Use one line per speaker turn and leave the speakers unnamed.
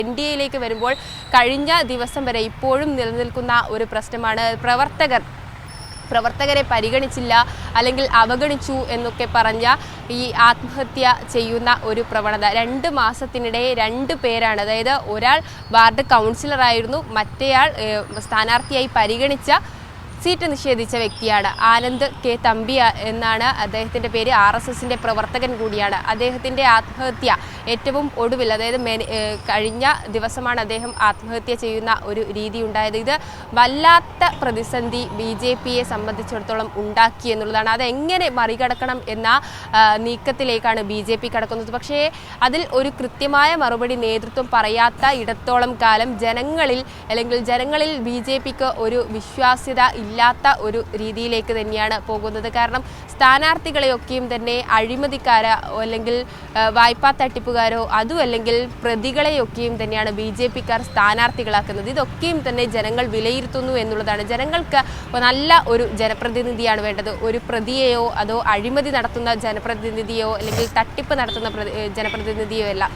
NDAയിലേക്ക് വരുമ്പോൾ കഴിഞ്ഞ ദിവസം വരെ ഇപ്പോഴും നിലനിൽക്കുന്ന ഒരു പ്രശ്നമാണ് പ്രവർത്തകരെ പരിഗണിച്ചില്ല അല്ലെങ്കിൽ അവഗണിച്ചു എന്നൊക്കെ പറഞ്ഞ ഈ ആത്മഹത്യ ചെയ്യുന്ന ഒരു പ്രവണത. 2 മാസത്തിനിടെ 2 പേരാണ്, അതായത് ഒരാൾ വാർഡ് കൗൺസിലറായിരുന്നു, മറ്റേയാൾ സ്ഥാനാർത്ഥിയായി പരിഗണിച്ച സീറ്റ് നിഷേധിച്ച വ്യക്തിയാണ്. ആനന്ദ് കെ തമ്പി എന്നാണ് അദ്ദേഹത്തിൻ്റെ പേര്. RSSൻ്റെ പ്രവർത്തകൻ കൂടിയാണ്. അദ്ദേഹത്തിൻ്റെ ആത്മഹത്യ ഏറ്റവും ഒടുവിൽ, അതായത് കഴിഞ്ഞ ദിവസമാണ് അദ്ദേഹം ആത്മഹത്യ ചെയ്യുന്ന ഒരു രീതി ഉണ്ടായത്. ഇത് വല്ലാത്ത പ്രതിസന്ധി BJPയെ സംബന്ധിച്ചിടത്തോളം ഉണ്ടാക്കി എന്നുള്ളതാണ്. അതെങ്ങനെ മറികടക്കണം എന്ന നീക്കത്തിലേക്കാണ് BJP കടക്കുന്നത്. പക്ഷേ അതിൽ ഒരു കൃത്യമായ മറുപടി നേതൃത്വം പറയാത്ത ഇടത്തോളം കാലം ജനങ്ങളിൽ BJPക്ക് ഒരു വിശ്വാസ്യത ഇല്ലാത്ത ഒരു രീതിയിലേക്ക് തന്നെയാണ് പോകുന്നത്. കാരണം സ്ഥാനാർത്ഥികളെയൊക്കെയും തന്നെ അഴിമതിക്കാരോ അല്ലെങ്കിൽ വായ്പാ തട്ടിപ്പുകാരോ അതുമല്ലെങ്കിൽ പ്രതികളെയൊക്കെയും തന്നെയാണ് BJPക്കാർ സ്ഥാനാർത്ഥികളാക്കുന്നത്. ഇതൊക്കെയും തന്നെ ജനങ്ങൾ വിലയിരുത്തുന്നു എന്നുള്ളതാണ്. ജനങ്ങൾക്ക് നല്ല ഒരു ജനപ്രതിനിധിയാണ് വേണ്ടത്. ഒരു പ്രതിയെയോ അതോ അഴിമതി നടത്തുന്ന ജനപ്രതിനിധിയോ അല്ലെങ്കിൽ തട്ടിപ്പ് നടത്തുന്ന ജനപ്രതിനിധിയോ അല്ല.